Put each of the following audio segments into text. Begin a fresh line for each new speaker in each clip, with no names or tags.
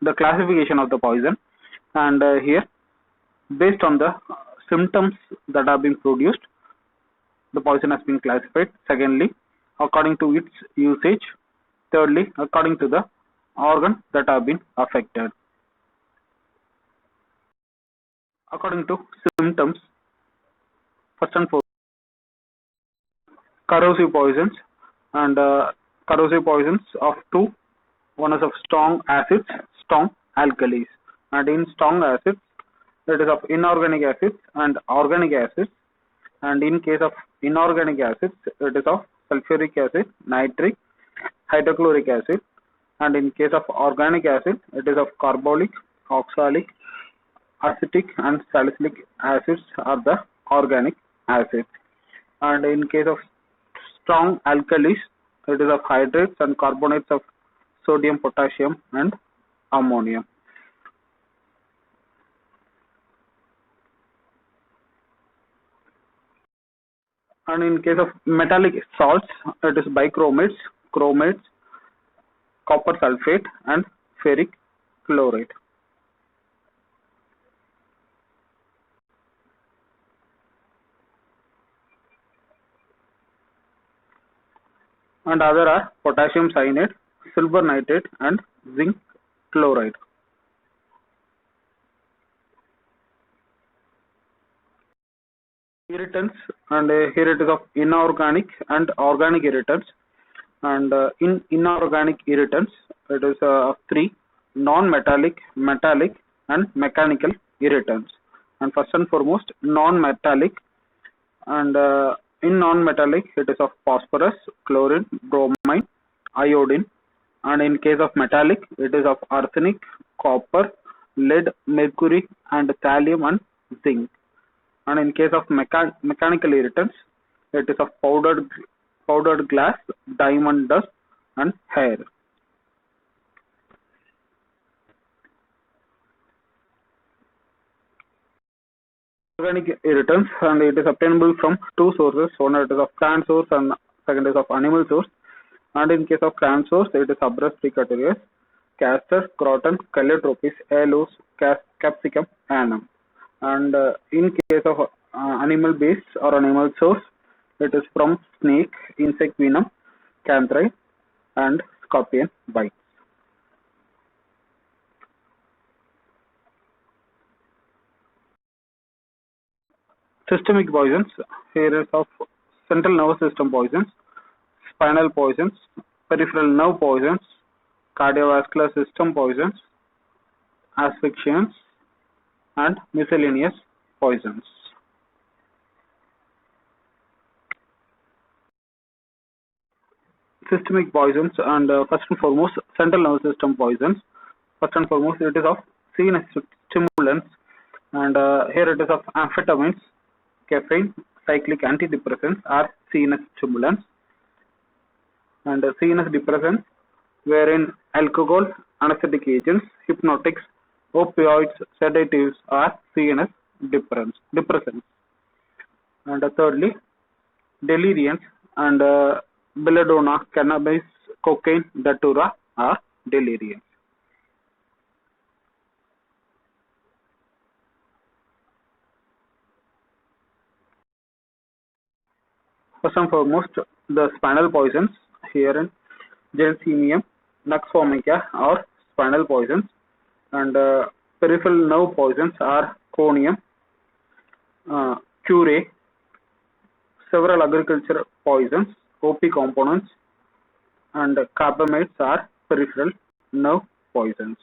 the classification of the poison, and here based on the symptoms that have been produced, the poison has been classified. Secondly, according to its usage. Thirdly, according to the organ that have been affected. According to symptoms, first and foremost, corrosive poisons, and corrosive poisons of two. One is of strong acids, strong alkalis, and in strong acids, it is of inorganic acids and organic acids, and in case of inorganic acids, it is of sulfuric acid, nitric, hydrochloric acid, and in case of organic acid, it is of carbolic, oxalic, acetic, and salicylic acids are the organic acids, and in case of strong alkalis, it is of hydrates and carbonates of sodium, potassium, and ammonium. And in case of metallic salts, it is bichromates, chromates, copper sulfate, and ferric chloride. And other are potassium cyanide, silver nitrate, and zinc chloride. Irritants, and here it is of inorganic and organic irritants, and in inorganic irritants it is of three: non-metallic, metallic, and mechanical irritants. And first and foremost, non-metallic, and in non-metallic it is of phosphorus, chlorine, bromine, iodine, and in case of metallic it is of arsenic, copper, lead, mercury, and thallium and zinc. And in case of mechanical irritants, it is of powdered glass, diamond dust, and hair. Organic irritants, and it is obtainable from two sources. One it is of plant source and second is of animal source. And in case of plant source, it is Abrus precatorius, castor, croton, calliotropis, aloes, capsicum, annum. And in case of animal base or animal source, it is from snake, insect venom, canthri, and scorpion bites. Systemic poisons, here is of central nervous system poisons, spinal poisons, peripheral nerve poisons, cardiovascular system poisons, asphyxians, and miscellaneous poisons. Systemic poisons, and first and foremost, central nervous system poisons. First and foremost, it is of CNS stimulants, and here it is of amphetamines, caffeine, cyclic antidepressants are CNS stimulants, and CNS depressants, wherein alcohol, anesthetic agents, hypnotics, opioids, sedatives are CNS depressants. And thirdly, deliriants, and belladonna, cannabis, cocaine, datura are deliriants. First and foremost, the spinal poisons, here in Gelsemium, Nux vomica are spinal poisons, and peripheral nerve poisons are conium, curare, several agriculture poisons, OP components, and carbamates are peripheral nerve poisons.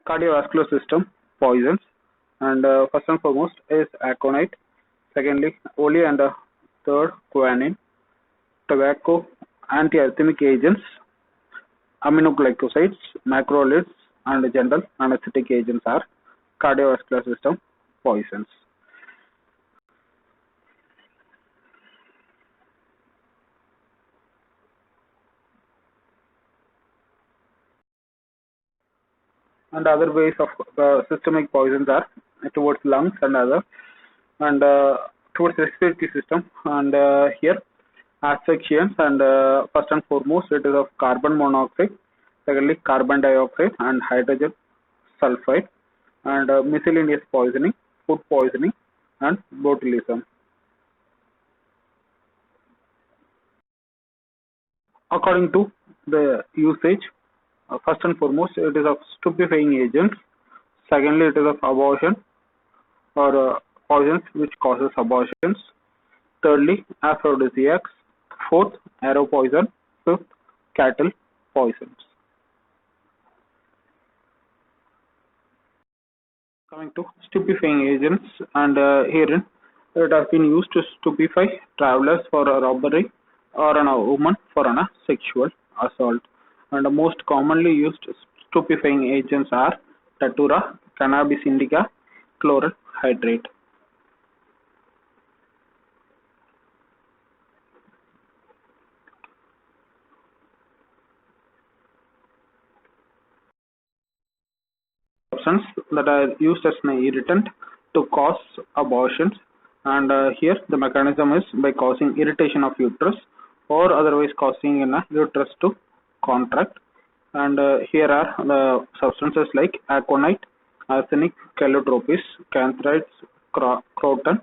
Cardiovascular system poisons, and first and foremost is aconite, secondly ole, and third quinine, tobacco, antiarrhythmic agents, aminoglycosides, macrolides, and general anesthetic agents are cardiovascular system poisons. And other ways of systemic poisons are towards lungs and other, and towards respiratory system, and here asphyxiants, and first and foremost it is of carbon monoxide, secondly carbon dioxide and hydrogen sulfide, and miscellaneous poisoning, food poisoning, and botulism. According to the usage, first and foremost it is of stupefying agents, secondly it is of abortion or poisons which causes abortions, thirdly aphrodisiacs, fourth arrow poison, fifth cattle poisons. Coming to stupefying agents, and herein it has been used to stupefy travelers for a robbery or on a woman for a sexual assault. And the most commonly used stupefying agents are datura, cannabis indica, chloral hydrate. Substances that are used as an irritant to cause abortions, and here the mechanism is by causing irritation of uterus or otherwise causing uterus to contract. And here are the substances like aconite, arsenic, calotropis, canthrides, croton,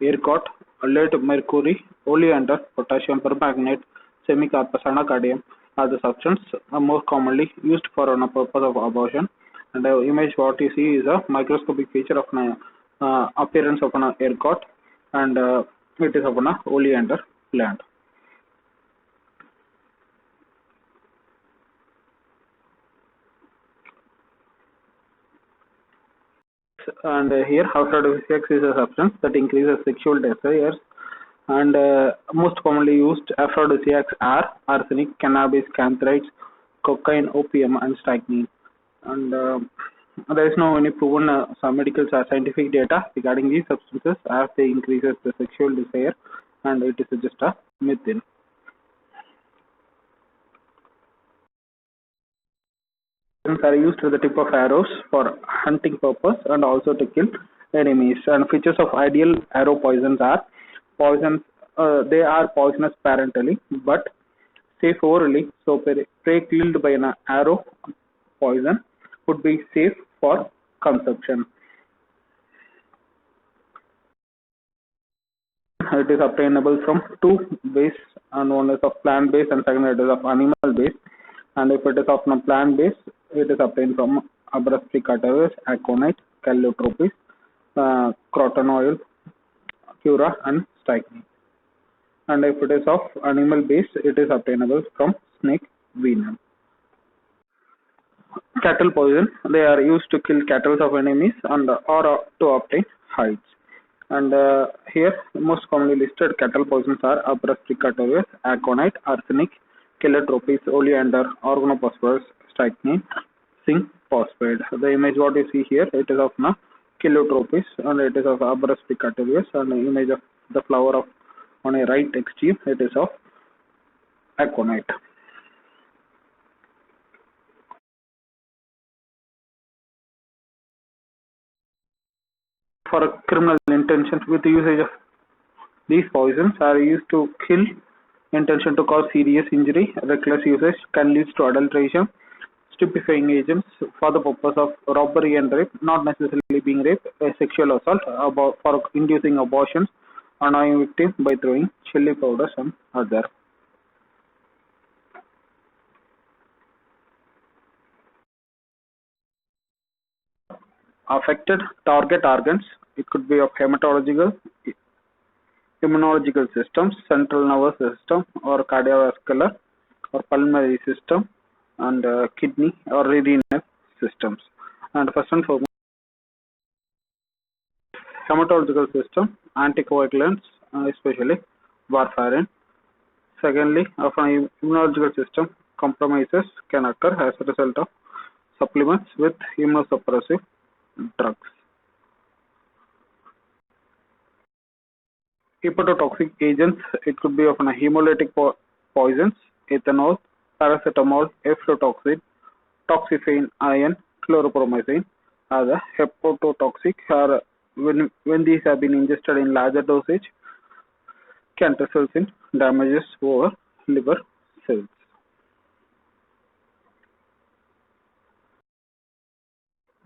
ergot, lead mercury, oleander, potassium permanganate, semicarpus anacardium are the substances most commonly used for a purpose of abortion. And the image what you see is a microscopic feature of an appearance of an ergot, and it is of an oleander plant. And here aphrodisiacs is a substance that increases sexual desires, and most commonly used aphrodisiacs are arsenic, cannabis, canthrides, cocaine, opium, and strychnine. And there is no any proven some medical scientific data regarding these substances as they increases the sexual desire, and it is just a myth. Are used with the tip of arrows for hunting purpose and also to kill enemies. And features of ideal arrow poisons are poisons. They are poisonous parentally, but safe orally. So prey killed by an arrow poison would be safe for consumption. It is obtainable from two base, and one is of plant base and second it is of animal base. And if it is of plant base, it is obtained from Abrasticatavis, aconite, calotropis, croton oil, cura, and strychnine. And if it is of animal base, it is obtainable from snake venom. Cattle poison, they are used to kill cattle of enemies and or to obtain hides. And here most commonly listed cattle poisons are Abrasticatavis, aconite, arsenic, calotropis, oleander, organophosphorus, strychnine, zinc phosphide. The image what you see here, it is of calotropis and it is of Abrasticatavis, and the image of the flower of on a right extreme, it is of aconite. For a criminal intentions, with the usage of these poisons are used to kill, intention to cause serious injury, reckless usage can lead to adulteration, stupefying agents for the purpose of robbery and rape, not necessarily being rape, a sexual assault, for inducing abortions, annoying victim by throwing chili powders and other. Affected target organs, it could be of hematological, immunological systems, central nervous system, or cardiovascular, or pulmonary system, and kidney or renal systems. And first and foremost, hematological system, anticoagulants, especially warfarin. Secondly, of an immunological system, compromises can occur as a result of supplements with immunosuppressive drugs. Hepatotoxic agents, it could be of an hemolytic poisons, ethanol, paracetamol, aflatoxin, toxaphene ion, chlorpromazine are the hepatotoxic. When these have been ingested in larger dosage, can result in damages over liver cells.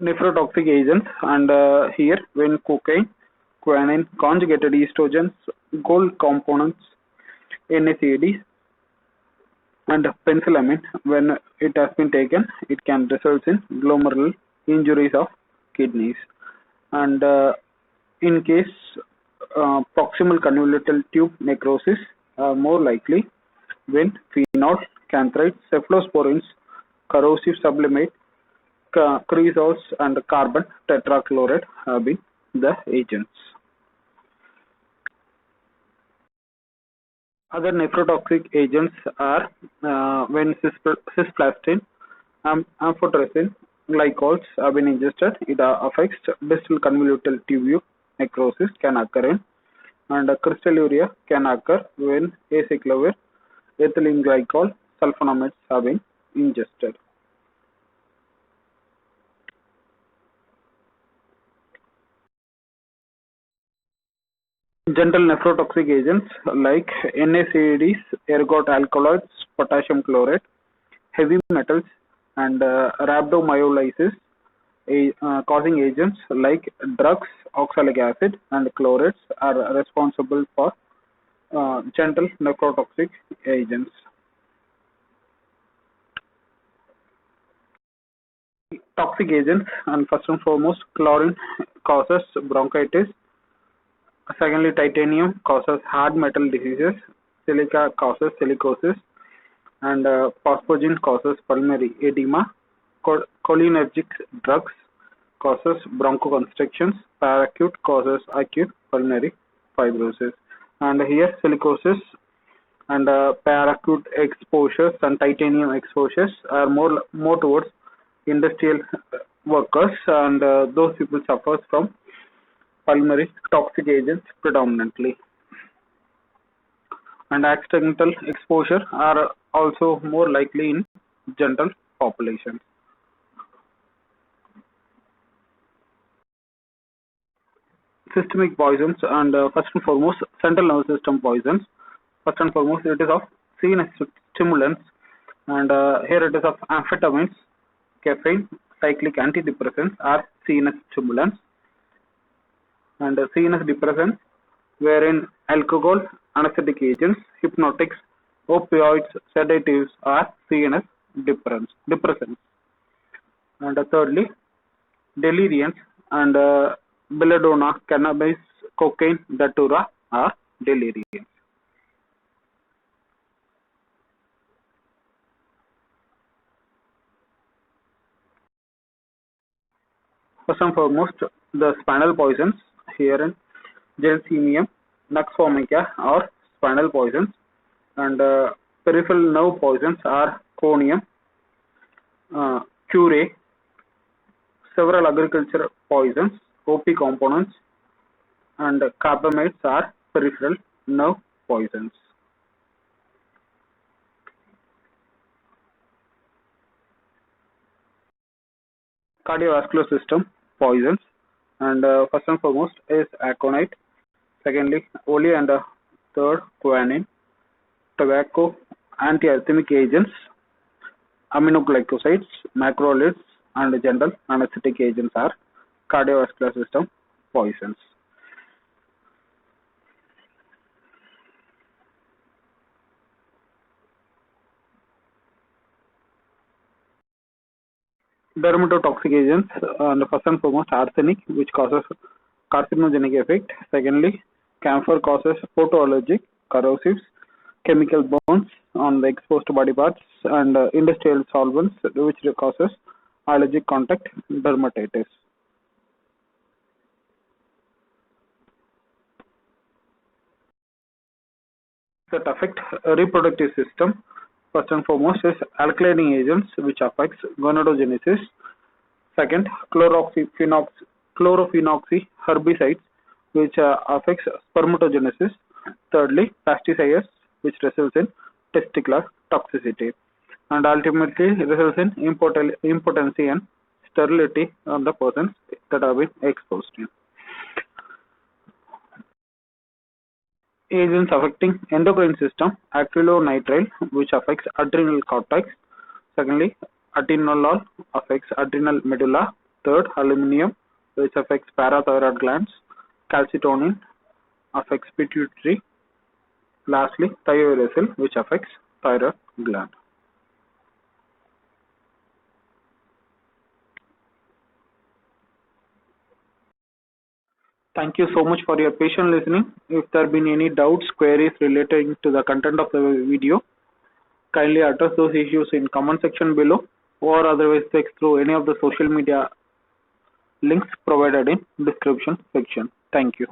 Nephrotoxic agents, and here when cocaine, quinine, conjugated estrogens, gold components, NSAIDs, and penicillamine, when it has been taken, it can result in glomerular injuries of kidneys. And in case proximal convolutal tube necrosis are more likely when phenol, canthrides, cephalosporins, corrosive sublimate, creosotes, and carbon tetrachloride have been the agents. Other nephrotoxic agents are when cisplatin, amphotericin glycols have been ingested. It affects distal convolutal tubule necrosis can occur in, and crystalluria can occur when acyclovir, ethylene glycol, sulfonamides have been ingested. General nephrotoxic agents like NSAIDs, ergot alkaloids, potassium chloride, heavy metals, and rhabdomyolysis causing agents like drugs, oxalic acid, and chlorides are responsible for gentle nephrotoxic agents. Toxic agents, and first and foremost, chlorine causes bronchitis. Secondly, titanium causes hard metal diseases. Silica causes silicosis, and phosphogen causes pulmonary edema. Cholinergic drugs causes bronchoconstrictions. Paracute causes acute pulmonary fibrosis. And here, silicosis and paracute exposures and titanium exposures are more towards industrial workers, and those people suffer from pulmonary toxic agents predominantly. And accidental exposure are also more likely in general population. Systemic poisons, and first and foremost, central nervous system poisons. First and foremost, it is of CNS stimulants, and here it is of amphetamines, caffeine, cyclic antidepressants are CNS stimulants, and CNS depressants wherein alcohol, anesthetic agents, hypnotics, opioids, sedatives are CNS depressants. And thirdly, deliriants, and belladonna, cannabis, cocaine, datura are deliriants. First and foremost, the spinal poisons, herein gelsemium, nux vomica are spinal poisons, and peripheral nerve poisons are conium, curare, several agriculture poisons, OP components, and carbamates are peripheral nerve poisons. Cardiovascular system poisons, and first and foremost is aconite, secondly ole, and third quinine, tobacco, antiarrhythmic agents, aminoglycosides, macrolides, and general anesthetic agents are cardiovascular system poisons. Dermatotoxic agents, and first and foremost arsenic, which causes carcinogenic effect. Secondly, camphor causes photoallergic, corrosives, chemical burns on the exposed body parts, and industrial solvents, which causes allergic contact dermatitis. That affect reproductive system. First and foremost is alkylating agents, which affects gonadogenesis. Second, chlorophenoxy herbicides, which affects spermatogenesis. Thirdly, pesticides, which results in testicular toxicity, and ultimately results in impotency and sterility on the persons that have been exposed to. Agents affecting endocrine system: acrylonitrile, which affects adrenal cortex. Secondly, atenolol affects adrenal medulla. Third, aluminum, which affects parathyroid glands. Calcitonin affects pituitary. Lastly, thiouracil, which affects thyroid gland. Thank you so much for your patient listening. If there have been any doubts, queries relating to the content of the video, kindly address those issues in comment section below, or otherwise check through any of the social media links provided in description section. Thank you.